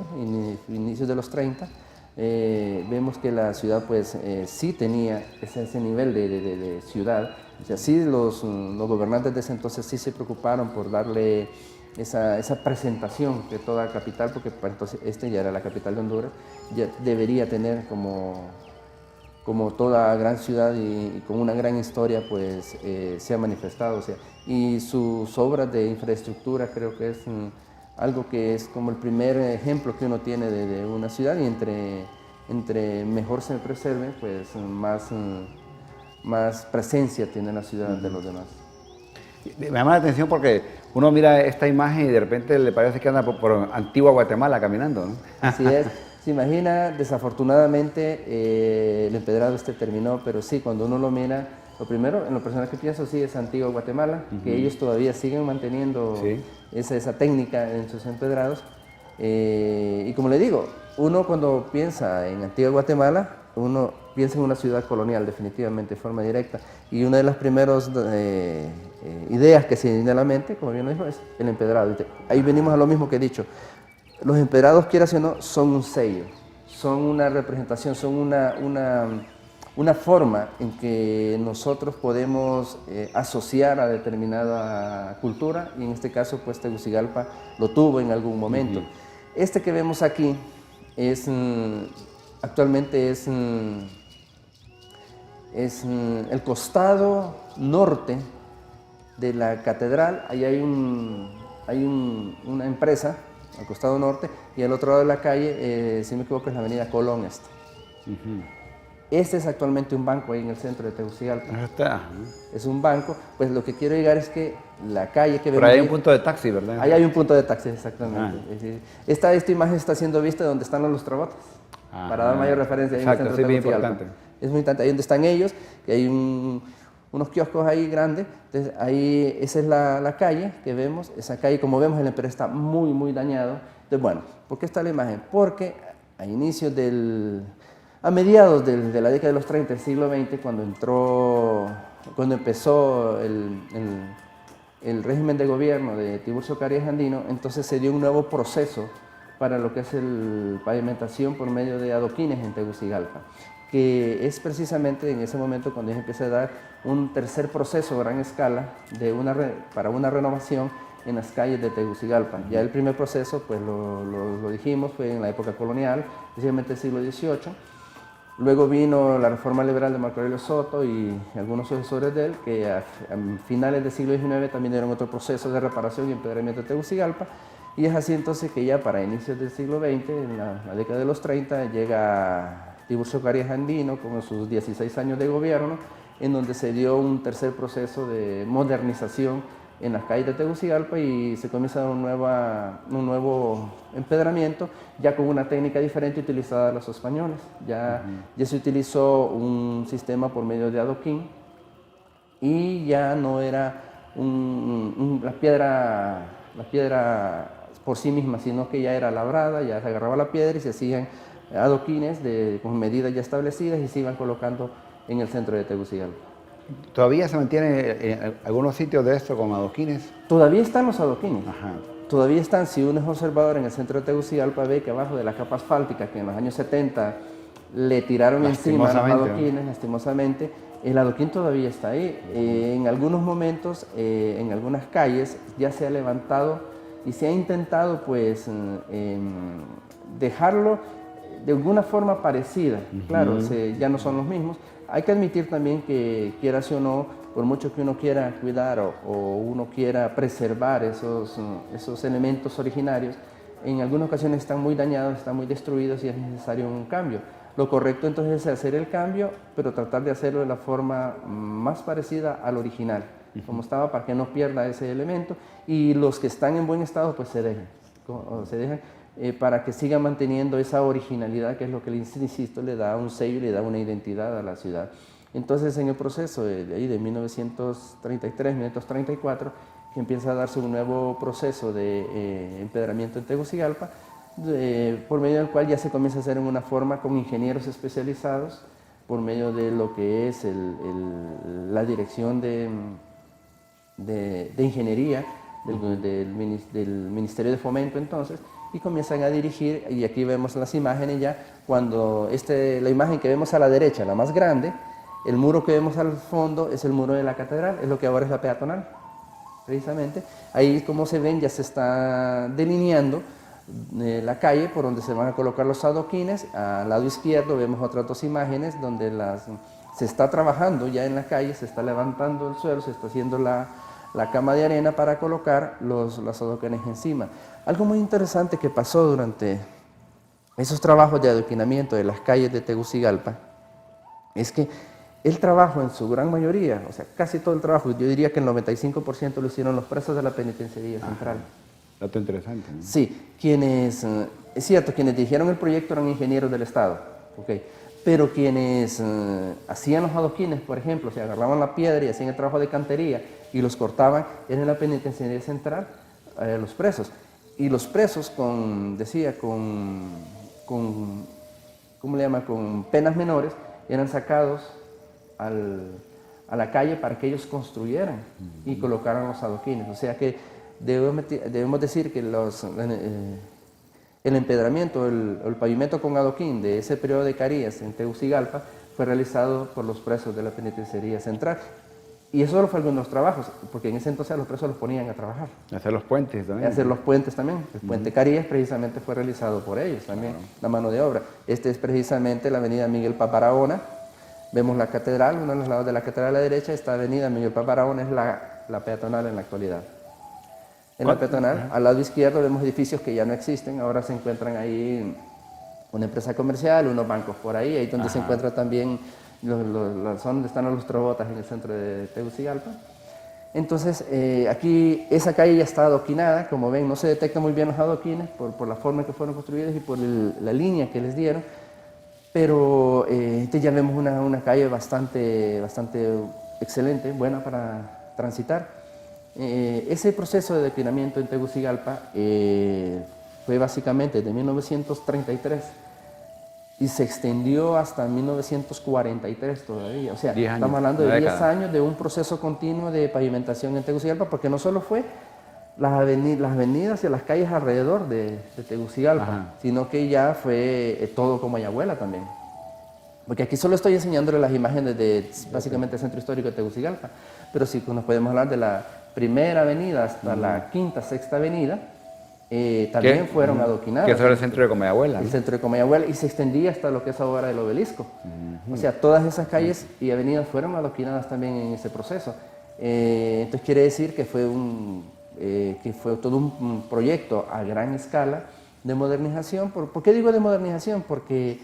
inicios de los 30. Vemos que la ciudad pues sí tenía ese nivel de ciudad. O sea, sí los gobernantes de ese entonces sí se preocuparon por darle esa presentación que toda capital, porque para entonces ya era la capital de Honduras, ya debería tener como toda gran ciudad y con una gran historia, pues se ha manifestado. O sea, y sus obras de infraestructura creo que es algo que es como el primer ejemplo que uno tiene de una ciudad, y entre mejor se preserve, pues más presencia tiene la ciudad de los demás. Me llama la atención porque uno mira esta imagen y de repente le parece que anda por Antigua Guatemala caminando, ¿no? Así es. Se imagina, desafortunadamente, el empedrado terminó, pero sí, cuando uno lo mira, lo primero, en lo personal que pienso, sí, es Antigua Guatemala, que ellos todavía siguen manteniendo esa técnica en sus empedrados. Y como le digo, uno cuando piensa en Antigua Guatemala, uno piensa en una ciudad colonial, definitivamente, de forma directa. Y una de las primeras ideas que se viene a la mente, como bien lo dijo, es el empedrado. Ahí venimos a lo mismo que he dicho. Los empedrados, quieras o no, son un sello, son una representación, son una forma en que nosotros podemos asociar a determinada cultura, y en este caso, pues Tegucigalpa lo tuvo en algún momento. Este que vemos aquí actualmente es el costado norte de la catedral. Ahí hay una empresa al costado norte, y al otro lado de la calle, si no me equivoco, es la avenida Colón Este. Este es actualmente un banco ahí en el centro de Tegucigalpa. Ahí está. Es un banco. Pues lo que quiero llegar es que la calle que vemos... Pero ahí hay un punto de taxi, ¿verdad? Ahí hay un punto de taxi, exactamente. Es decir, esta imagen está siendo vista donde están los Lustrobotas, para dar mayor referencia ahí. Exacto, en el sí, centro de bien Tegucigalpa. importante. Es muy importante. Ahí donde están ellos, que hay unos kioscos ahí grandes. Entonces, ahí, esa es la calle que vemos. Esa calle, como vemos, el empedrado está muy, muy dañado. Entonces, bueno, ¿por qué está la imagen? Porque a mediados de la década de los 30 del siglo XX, cuando empezó el régimen de gobierno de Tiburcio Carías Andino, entonces se dio un nuevo proceso para lo que es la pavimentación por medio de adoquines en Tegucigalpa, que es precisamente en ese momento cuando ya empieza a dar un tercer proceso a gran escala para una renovación en las calles de Tegucigalpa. Ya el primer proceso, pues lo dijimos, fue en la época colonial, especialmente el siglo XVIII. Luego vino la reforma liberal de Marco Aurelio Soto y algunos sucesores de él, que a finales del siglo XIX también dieron otro proceso de reparación y empedramiento de Tegucigalpa. Y es así entonces que ya para inicios del siglo XX, en la década de los 30, llega Tiburcio Carías Andino con sus 16 años de gobierno, en donde se dio un tercer proceso de modernización en las calles de Tegucigalpa, y se comienza un nuevo empedramiento, ya con una técnica diferente utilizada de los españoles. Ya se utilizó un sistema por medio de adoquín, y ya no era la piedra por sí misma, sino que ya era labrada, ya se agarraba la piedra y se hacían adoquines con medidas ya establecidas y se iban colocando en el centro de Tegucigalpa. ¿Todavía se mantiene en algunos sitios de esto con adoquines? Todavía están los adoquines. Ajá. Todavía están. Si uno es observador en el centro de Tegucigalpa, ve que abajo de la capa asfáltica que en los años 70 le tiraron encima los adoquines, lastimosamente, el adoquín todavía está ahí. En algunos momentos, en algunas calles, ya se ha levantado y se ha intentado pues dejarlo de alguna forma parecida. Claro, ya no son los mismos. Hay que admitir también que, quieras o no, por mucho que uno quiera cuidar o uno quiera preservar esos elementos originarios, en algunas ocasiones están muy dañados, están muy destruidos y es necesario un cambio. Lo correcto entonces es hacer el cambio, pero tratar de hacerlo de la forma más parecida al original, como estaba, para que no pierda ese elemento, y los que están en buen estado pues se dejan para que siga manteniendo esa originalidad, que es lo que, insisto, le da un sello y le da una identidad a la ciudad. Entonces, en el proceso de 1933, 1934, que empieza a darse un nuevo proceso de empedramiento en Tegucigalpa, por medio del cual ya se comienza a hacer en una forma con ingenieros especializados, por medio de lo que es la dirección de ingeniería del Ministerio de Fomento entonces, y comienzan a dirigir, y aquí vemos las imágenes ya, cuando la imagen que vemos a la derecha, la más grande, el muro que vemos al fondo es el muro de la catedral, es lo que ahora es la peatonal, precisamente. Ahí, como se ven, ya se está delineando la calle por donde se van a colocar los adoquines. Al lado izquierdo vemos otras dos imágenes donde se está trabajando ya en la calle, se está levantando el suelo, se está haciendo la cama de arena para colocar los adoquines encima. Algo muy interesante que pasó durante esos trabajos de adoquinamiento de las calles de Tegucigalpa es que el trabajo en su gran mayoría, o sea, casi todo el trabajo, yo diría que el 95% lo hicieron los presos de la Penitenciaría Central. Dato interesante, ¿no? Sí, quienes, es cierto, quienes dirigieron el proyecto eran ingenieros del Estado, okay, pero quienes hacían los adoquines, por ejemplo, se agarraban la piedra y hacían el trabajo de cantería y los cortaban, eran en la Penitenciaría Central los presos. Y los presos con ¿cómo le llama? Con penas menores, eran sacados a la calle para que ellos construyeran y colocaran los adoquines. O sea que debemos decir que el empedramiento, el pavimento con adoquín de ese periodo de Carías en Tegucigalpa fue realizado por los presos de la Penitenciaría Central. Y eso solo fue algunos trabajos, porque en ese entonces a los presos los ponían a trabajar. Hacer los puentes también. Hacer los puentes también. El puente Carías precisamente fue realizado por ellos también, la mano de obra. Este es precisamente la avenida Miguel Paparahona. Vemos la catedral, uno de los lados de la catedral a la derecha, esta avenida Miguel Paparahona es la peatonal en la actualidad. En la peatonal, al lado izquierdo vemos edificios que ya no existen, ahora se encuentran ahí una empresa comercial, unos bancos por ahí donde se encuentra también la zona donde están los trobotas en el centro de Tegucigalpa. Entonces, aquí esa calle ya está adoquinada, como ven, no se detectan muy bien los adoquines por la forma en que fueron construidos y por la línea que les dieron, pero ya vemos una calle bastante excelente, buena para transitar. Ese proceso de adoquinamiento en Tegucigalpa fue básicamente de 1933 y se extendió hasta 1943 todavía. O sea, estamos hablando de 10 años de un proceso continuo de pavimentación en Tegucigalpa, porque no solo fue las avenidas y las calles alrededor de Tegucigalpa, sino que ya fue todo como Ayahuela también. Porque aquí solo estoy enseñándole las imágenes de básicamente el centro histórico de Tegucigalpa, pero sí nos podemos hablar de la primera avenida hasta la quinta, sexta avenida, también fueron adoquinadas. Que eso era el centro de Comayagüela. El centro de Comayagüela, y se extendía hasta lo que es ahora el obelisco. O sea, todas esas calles y avenidas fueron adoquinadas también en ese proceso. Entonces quiere decir que fue todo un proyecto a gran escala de modernización. ¿Por qué digo de modernización? Porque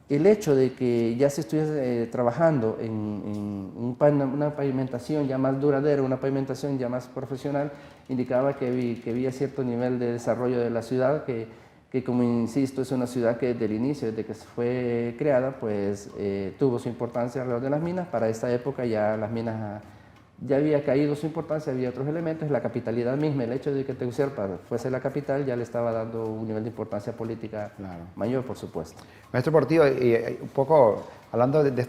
el hecho de que ya se estuviese trabajando en una pavimentación ya más duradera, una pavimentación ya más profesional, indicaba que había cierto nivel de desarrollo de la ciudad, que como insisto, es una ciudad que desde el inicio, desde que se fue creada, pues tuvo su importancia alrededor de las minas. Para esta época ya las minas ya había caído su importancia, había otros elementos, la capitalidad misma, el hecho de que Tegucigalpa fuese la capital ya le estaba dando un nivel de importancia política mayor, por supuesto. Maestro Portillo, y un poco hablando de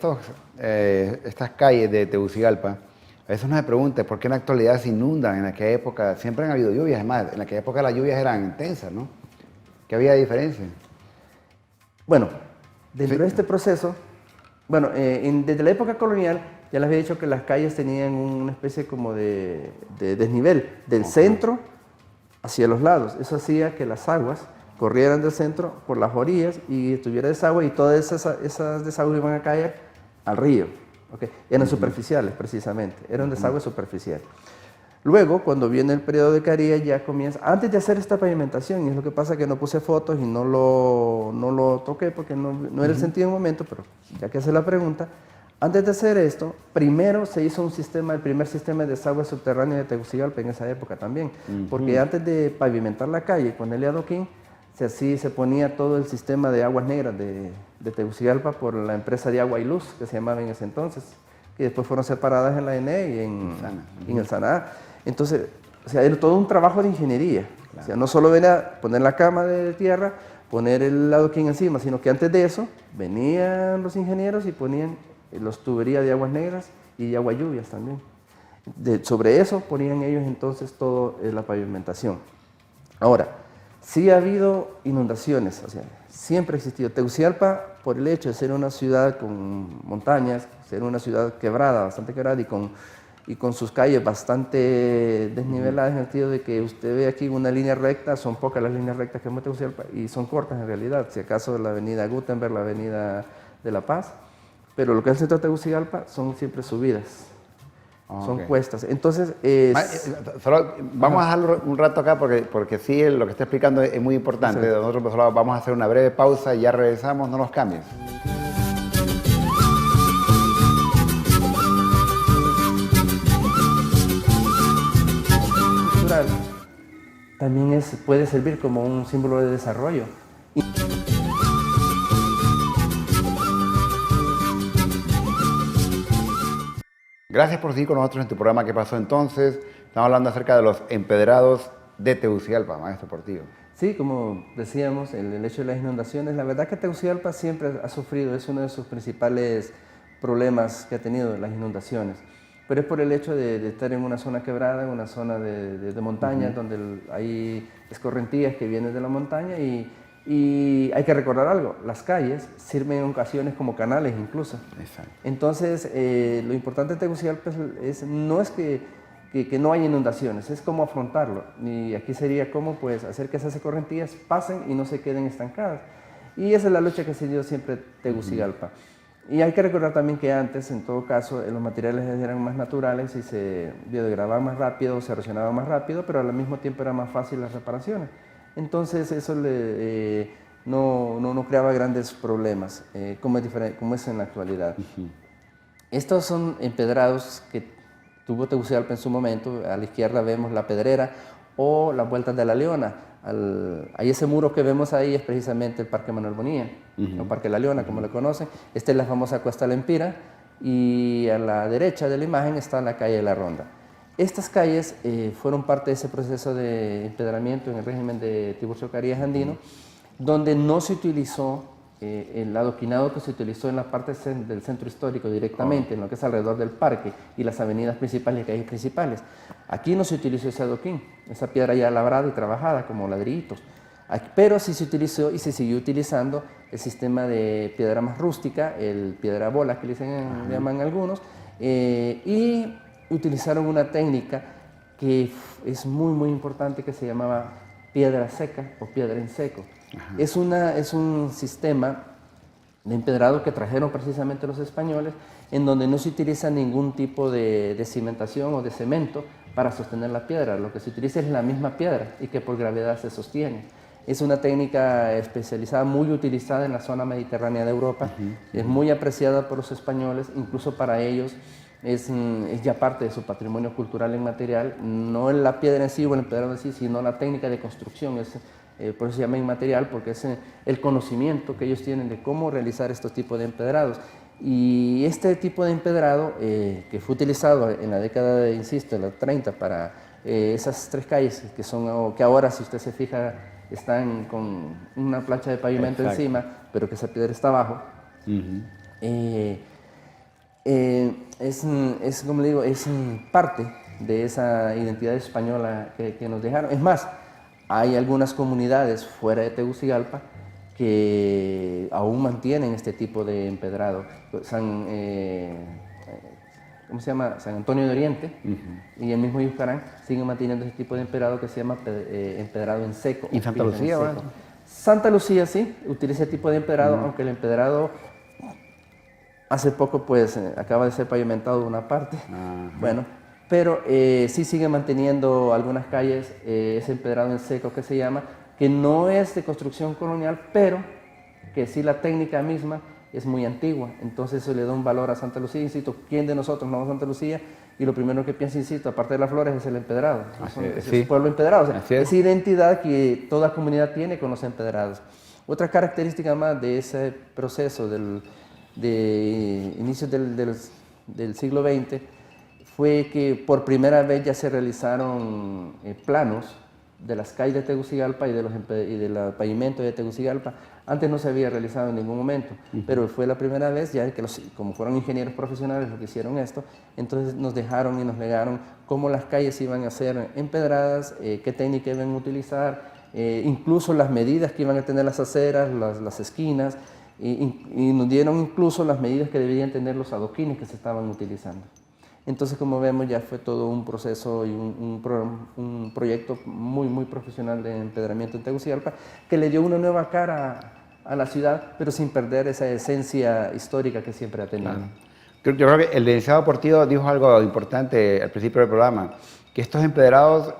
estas calles de Tegucigalpa, a veces uno se pregunta por qué en la actualidad se inundan. En aquella época siempre han habido lluvias, además, en aquella época las lluvias eran intensas, ¿no? ¿Qué había de diferencia? Bueno, dentro de este proceso, bueno, desde la época colonial, ya les había dicho que las calles tenían una especie como de desnivel del centro hacia los lados. Eso hacía que las aguas corrieran del centro por las orillas y tuviera desagüe, y todas esas desagües iban a caer al río. Okay. Eran superficiales precisamente, era un desagüe superficial. Luego, cuando viene el periodo de Carías, ya comienza, antes de hacer esta pavimentación, y es lo que pasa que no puse fotos y no lo toqué porque no era el sentido en el momento, pero ya que hace la pregunta, antes de hacer esto, primero se hizo el primer sistema de desagüe subterráneo de Tegucigalpa en esa época también, porque antes de pavimentar la calle y ponerle adoquín, se ponía todo el sistema de aguas negras de Tegucigalpa por la empresa de agua y luz, que se llamaba en ese entonces, que después fueron separadas en la ENE y en el SANA. Entonces, o sea, era todo un trabajo de ingeniería. Claro. O sea, no solo venía poner la cama de tierra, poner el adoquín encima, sino que antes de eso venían los ingenieros y ponían las tuberías de aguas negras y de agua lluvias también. Sobre eso ponían ellos entonces toda la pavimentación. Ahora, sí ha habido inundaciones, o sea, siempre ha existido. Tegucigalpa, por el hecho de ser una ciudad con montañas, ser una ciudad quebrada, bastante quebrada y con sus calles bastante desniveladas, en el sentido de que usted ve aquí una línea recta, son pocas las líneas rectas que hemos Tegucigalpa y son cortas en realidad, si acaso la avenida Gutenberg, la avenida de La Paz, pero lo que es el centro de Tegucigalpa son siempre subidas. son cuestas. Entonces, Solo vamos a dejarlo un rato acá porque sí, lo que está explicando es muy importante. Sí. Nosotros pues, solo vamos a hacer una breve pausa y ya regresamos, no nos cambies. cultural también puede servir como un símbolo de desarrollo. Gracias por seguir con nosotros en tu programa ¿Qué pasó entonces? Estamos hablando acerca de los empedrados de Tegucigalpa, maestro Portillo. Sí, como decíamos, el hecho de las inundaciones, la verdad que Tegucigalpa siempre ha sufrido, es uno de sus principales problemas que ha tenido, las inundaciones. Pero es por el hecho de estar en una zona quebrada, en una zona de montaña, donde hay escorrentías que vienen de la montaña y hay que recordar algo, las calles sirven en ocasiones como canales incluso. Exacto. Entonces, lo importante de Tegucigalpa no es que no haya inundaciones, es cómo afrontarlo. Y aquí sería cómo pues, hacer que esas escorrentías pasen y no se queden estancadas. Y esa es la lucha que se dio siempre Tegucigalpa. Y hay que recordar también que antes, en todo caso, los materiales eran más naturales y se biodegradaban más rápido, se erosionaban más rápido, pero al mismo tiempo era más fácil las reparaciones. Entonces eso no creaba grandes problemas, como es en la actualidad. Estos son empedrados que tuvo Tegucigalpa en su momento. A la izquierda vemos la Pedrera o las Vueltas de la Leona. Ahí ese muro que vemos ahí es precisamente el Parque Manuel Bonilla, o Parque La Leona, como lo conocen. Esta es la famosa Cuesta Lempira y a la derecha de la imagen está la calle de la Ronda. Estas calles fueron parte de ese proceso de empedramiento en el régimen de Tiburcio Carías Andino, donde no se utilizó el adoquinado que se utilizó en la parte del centro histórico directamente, en lo que es alrededor del parque y las avenidas principales y calles principales. Aquí no se utilizó ese adoquín, esa piedra ya labrada y trabajada como ladrillitos. Pero sí se utilizó y se siguió utilizando el sistema de piedra más rústica, el piedra bola que le llaman algunos, y utilizaron una técnica que es muy importante que se llamaba piedra seca o piedra en seco. Es un sistema de empedrado que trajeron precisamente los españoles, en donde no se utiliza ningún tipo de cimentación o de cemento para sostener la piedra. Lo que se utiliza es la misma piedra y que por gravedad se sostiene. Es una técnica especializada, muy utilizada en la zona mediterránea de Europa. Es muy apreciada por los españoles, incluso para ellos es ya parte de su patrimonio cultural inmaterial, no en la piedra en sí o el empedrado en sí, sino la técnica de construcción. Por eso se llama inmaterial, porque es el conocimiento que ellos tienen de cómo realizar estos tipos de empedrados. Y este tipo de empedrado, que fue utilizado en la década de, insisto, de los 30 para esas tres calles, que ahora, si usted se fija, están con una plancha de pavimento encima, pero que esa piedra está abajo, como le digo, es parte de esa identidad española que nos dejaron. Es más, hay algunas comunidades fuera de Tegucigalpa que aún mantienen este tipo de empedrado. ¿Cómo se llama? San Antonio de Oriente y el mismo Yuscarán siguen manteniendo ese tipo de empedrado que se llama empedrado en seco. ¿Y Santa Lucía? Bueno. Santa Lucía sí, utiliza ese tipo de empedrado, aunque el empedrado hace poco pues acaba de ser pavimentado una parte. Bueno, pero sí sigue manteniendo algunas calles ese empedrado en seco que se llama, que no es de construcción colonial, pero que sí la técnica misma es muy antigua. Entonces eso le da un valor a Santa Lucía. Insisto, ¿quién de nosotros no va a Santa Lucía? Y lo primero que piensa, insisto, aparte de las flores, es el empedrado. Es el pueblo empedrado. O sea, esa identidad que toda comunidad tiene con los empedrados. Otra característica más de ese proceso de inicios del siglo XX fue que por primera vez ya se realizaron planos de las calles de Tegucigalpa y del pavimento de Tegucigalpa. Antes no se había realizado en ningún momento, pero fue la primera vez ya que como fueron ingenieros profesionales los que hicieron esto, entonces nos dejaron y nos legaron cómo las calles iban a ser empedradas, qué técnica iban a utilizar, incluso las medidas que iban a tener las aceras, las esquinas, y nos dieron incluso las medidas que deberían tener los adoquines que se estaban utilizando. Entonces, como vemos, ya fue todo un proceso y un proyecto muy profesional de empedramiento en Tegucigalpa, que le dio una nueva cara a la ciudad, pero sin perder esa esencia histórica que siempre ha tenido. Claro. Yo creo que el licenciado Portillo dijo algo importante al principio del programa, que estos empedrados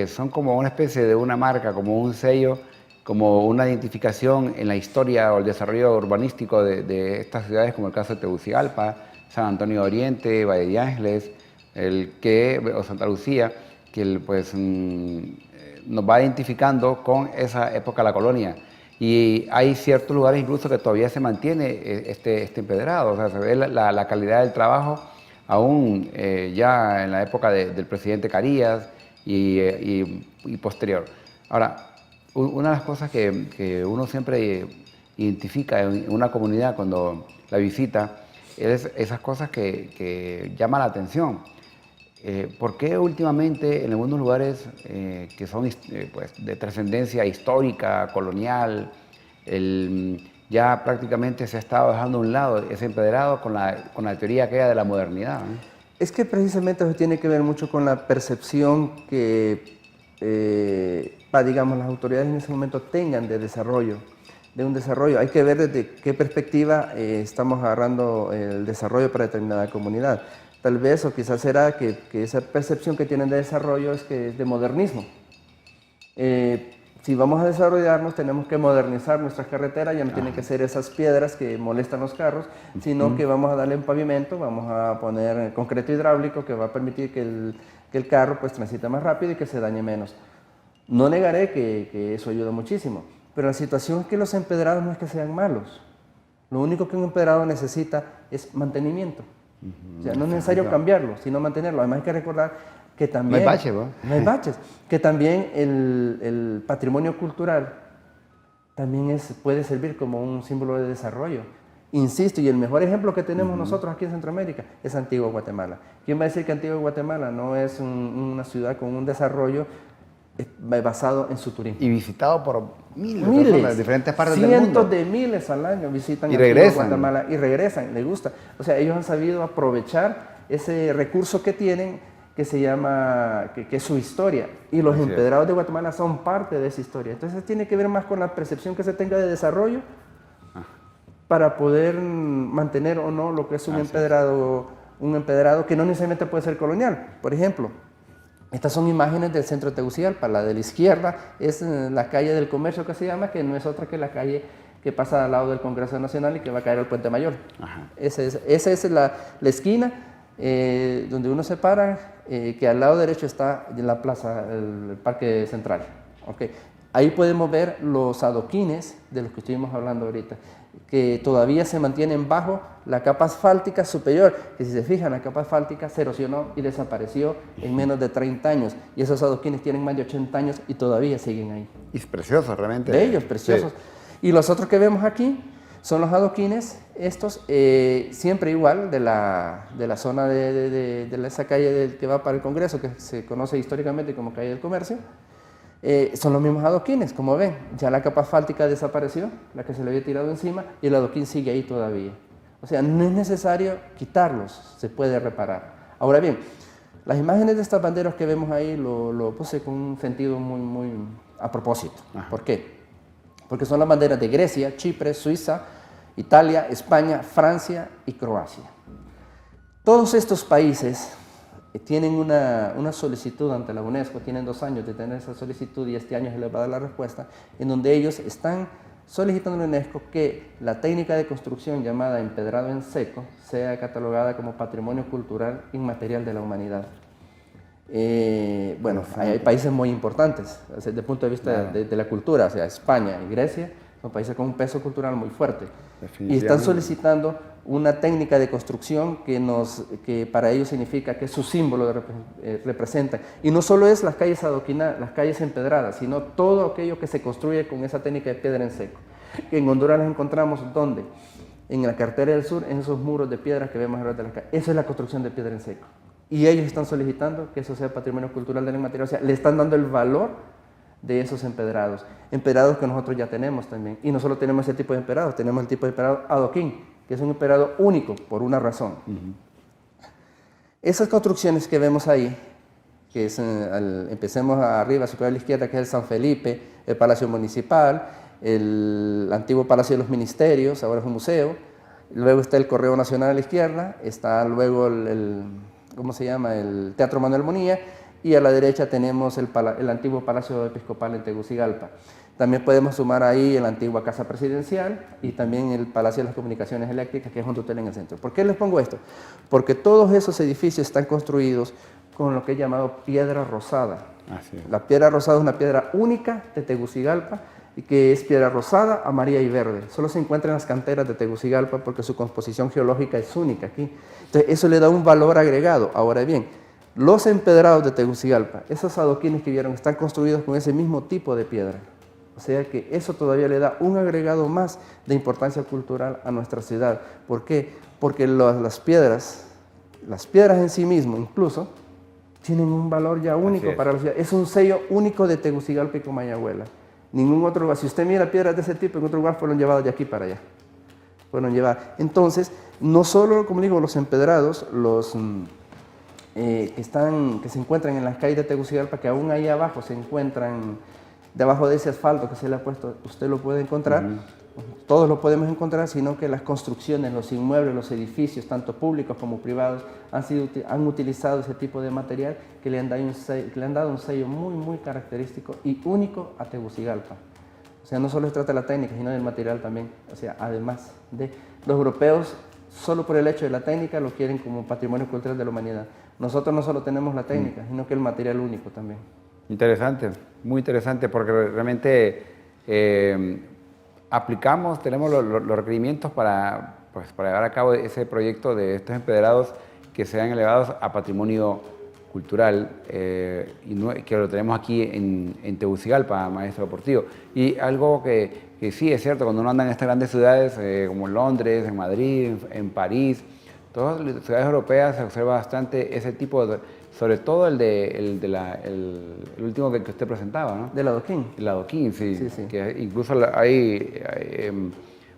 son como una especie de una marca, como un sello, como una identificación en la historia o el desarrollo urbanístico de estas ciudades, como el caso de Tegucigalpa, San Antonio de Oriente, Valle de Ángeles, o Santa Lucía, que pues, nos va identificando con esa época de la colonia. Y hay ciertos lugares incluso que todavía se mantiene este empedrado, o sea, se ve la calidad del trabajo aún ya en la época del presidente Carías y posterior. Ahora, una de las cosas que uno siempre identifica en una comunidad cuando la visita es esas cosas que llaman la atención. ¿Por qué últimamente en algunos lugares que son pues, de trascendencia histórica, colonial, ya prácticamente se ha estado dejando a un lado ese empedrado con la teoría aquella de la modernidad, ¿no? Es que precisamente eso tiene que ver mucho con la percepción que, digamos, las autoridades en ese momento tengan de desarrollo, de un desarrollo. Hay que ver desde qué perspectiva estamos agarrando el desarrollo para determinada comunidad. Tal vez o quizás será que esa percepción que tienen de desarrollo es que es de modernismo. Si vamos a desarrollarnos tenemos que modernizar nuestras carreteras, ya no tienen que ser esas piedras que molestan los carros, sino que vamos a darle un pavimento, vamos a poner concreto hidráulico que va a permitir que el carro pues transite más rápido y que se dañe menos. No negaré que eso ayuda muchísimo, pero la situación es que los empedrados no es que sean malos. Lo único que un empedrado necesita es mantenimiento. O sea, no es necesario cambiarlo, sino mantenerlo. Además hay que recordar que también... No hay baches, ¿no? No hay baches. Que también el patrimonio cultural también puede servir como un símbolo de desarrollo. Insisto, y el mejor ejemplo que tenemos nosotros aquí en Centroamérica es Antigua Guatemala. ¿Quién va a decir que Antigua Guatemala no es una ciudad con un desarrollo basado en su turismo? Y visitado por miles de personas de diferentes partes del mundo. Cientos de miles al año visitan y Antigua regresan. Guatemala y regresan, les gusta. O sea, ellos han sabido aprovechar ese recurso que tienen que se llama, que es su historia. Y los empedrados de Guatemala son parte de esa historia. Entonces tiene que ver más con la percepción que se tenga de desarrollo para poder mantener o no lo que es un empedrado que no necesariamente puede ser colonial. Por ejemplo, estas son imágenes del centro de Tegucigalpa. La de la izquierda es la calle del Comercio que se llama, que no es otra que la calle que pasa al lado del Congreso Nacional y que va a caer al Puente Mayor. Esa es la esquina donde uno se para, que al lado derecho está en la plaza, el Parque Central. Okay. Ahí podemos ver los adoquines de los que estuvimos hablando ahorita, que todavía se mantienen bajo la capa asfáltica superior, que si se fijan, la capa asfáltica se erosionó y desapareció en menos de 30 años, y esos adoquines tienen más de 80 años y todavía siguen ahí. Y es precioso, realmente. Bellos, preciosos. Sí. Y los otros que vemos aquí son los adoquines, estos siempre igual, de la zona de esa calle que va para el Congreso, que se conoce históricamente como calle del Comercio. Son los mismos adoquines, como ven, ya la capa asfáltica desapareció, la que se le había tirado encima, y el adoquín sigue ahí todavía. O sea, no es necesario quitarlos, se puede reparar. Ahora bien, las imágenes de estas banderas que vemos ahí lo puse con un sentido muy a propósito. ¿Por qué? Porque son las banderas de Grecia, Chipre, Suiza, Italia, España, Francia y Croacia. Todos estos países tienen una solicitud ante la UNESCO, tienen 2 años de tener esa solicitud y este año se les va a dar la respuesta, en donde ellos están solicitando a la UNESCO que la técnica de construcción llamada empedrado en seco sea catalogada como patrimonio cultural inmaterial de la humanidad. Bueno, hay países muy importantes desde el punto de vista de la cultura, o sea, España y Grecia son países con un peso cultural muy fuerte y están solicitando una técnica de construcción que para ellos significa que su símbolo representa, y no solo es las calles adoquinadas, las calles empedradas, sino todo aquello que se construye con esa técnica de piedra en seco. En Honduras las encontramos ¿dónde? En la carretera del sur, en esos muros de piedra que vemos alrededor de las calles. Esa es la construcción de piedra en seco. Y ellos están solicitando que eso sea patrimonio cultural de la inmaterial, o sea, le están dando el valor de esos empedrados que nosotros ya tenemos también. Y no solo tenemos ese tipo de empedrados, tenemos el tipo de empedrado adoquín, que es un empedrado único por una razón. Esas construcciones que vemos ahí, que es, empecemos arriba, superior a la izquierda, que es el San Felipe, el Palacio Municipal, el antiguo Palacio de los Ministerios, ahora es un museo, luego está el Correo Nacional a la izquierda, está luego ¿cómo se llama?, el Teatro Manuel Monilla, y a la derecha tenemos el antiguo Palacio Episcopal en Tegucigalpa. También podemos sumar ahí la antigua Casa Presidencial y también el Palacio de las Comunicaciones Eléctricas, que es un hotel en el centro. ¿Por qué les pongo esto? Porque todos esos edificios están construidos con lo que he llamado piedra rosada. Así es. La piedra rosada es una piedra única de Tegucigalpa, y que es piedra rosada, amarilla y verde. Solo se encuentra en las canteras de Tegucigalpa porque su composición geológica es única aquí. Entonces eso le da un valor agregado. Ahora bien, los empedrados de Tegucigalpa, esos adoquines que vieron, están construidos con ese mismo tipo de piedra. O sea que eso todavía le da un agregado más de importancia cultural a nuestra ciudad. ¿Por qué? Porque las piedras en sí mismo incluso, tienen un valor ya único para la ciudad. Es un sello único de Tegucigalpa y Comayagüela. Ningún otro lugar. Si usted mira piedras de ese tipo, en otro lugar fueron llevadas de aquí para allá. Fueron llevadas. Entonces, no solo, como digo, los empedrados, que se encuentran en las calles de Tegucigalpa, que aún ahí abajo se encuentran, debajo de ese asfalto que se le ha puesto, usted lo puede encontrar, todos lo podemos encontrar, sino que las construcciones, los inmuebles, los edificios, tanto públicos como privados, han utilizado ese tipo de material que le han dado un sello muy, muy característico y único a Tegucigalpa. O sea, no solo se trata de la técnica, sino del material también. O sea, además de los europeos, solo por el hecho de la técnica lo quieren como patrimonio cultural de la humanidad. Nosotros no solo tenemos la técnica, sino que el material único también. Interesante, muy interesante, porque realmente tenemos los requerimientos para llevar a cabo ese proyecto de estos empedrados que sean elevados a patrimonio cultural, que lo tenemos aquí en Tegucigalpa, maestro Portillo. Y algo que sí es cierto, cuando uno anda en estas grandes ciudades como en Londres, en Madrid, en París, todas las ciudades europeas se observa bastante ese tipo de, sobre todo el último que usted presentaba, ¿no? Del adoquín. El adoquín, sí. Sí, sí. Que incluso hay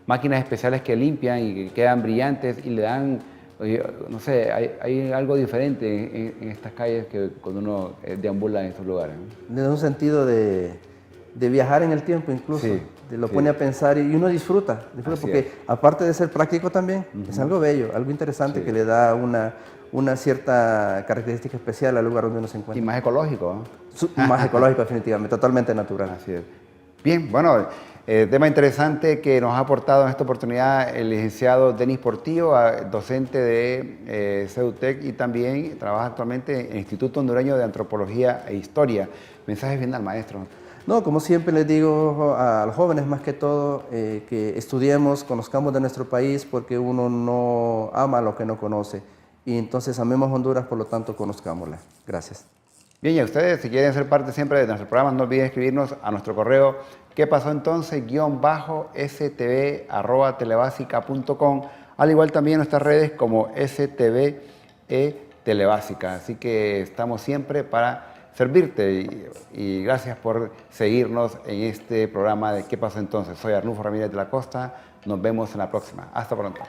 máquinas especiales que limpian y que quedan brillantes y le dan, no sé, hay algo diferente en estas calles que cuando uno deambula en estos lugares, ¿no? Le da un sentido de viajar en el tiempo incluso. Sí, lo pone a pensar y uno disfruta porque es. Aparte de ser práctico también, es algo bello, algo interesante que le da una cierta característica especial al lugar donde uno se encuentra. Y más ecológico, ¿no? Más ecológico definitivamente, totalmente natural. Así es. Bien, bueno, tema interesante que nos ha aportado en esta oportunidad el licenciado Denis Portillo, docente de CEDUTEC y también trabaja actualmente en el Instituto Hondureño de Antropología e Historia. Mensaje final, maestro. No, como siempre les digo a los jóvenes más que todo, que estudiemos, conozcamos de nuestro país porque uno no ama lo que no conoce. Y entonces amemos Honduras, por lo tanto conozcámosla. Gracias. Bien, y a ustedes, si quieren ser parte siempre de nuestro programa, no olviden escribirnos a nuestro correo ¿qué pasó entonces? _stv@telebasica.com, al igual también en nuestras redes como STVE Telebásica. Así que estamos siempre para servirte y gracias por seguirnos en este programa de ¿Qué pasó entonces? Soy Arnulfo Ramírez de la Costa, nos vemos en la próxima. Hasta pronto.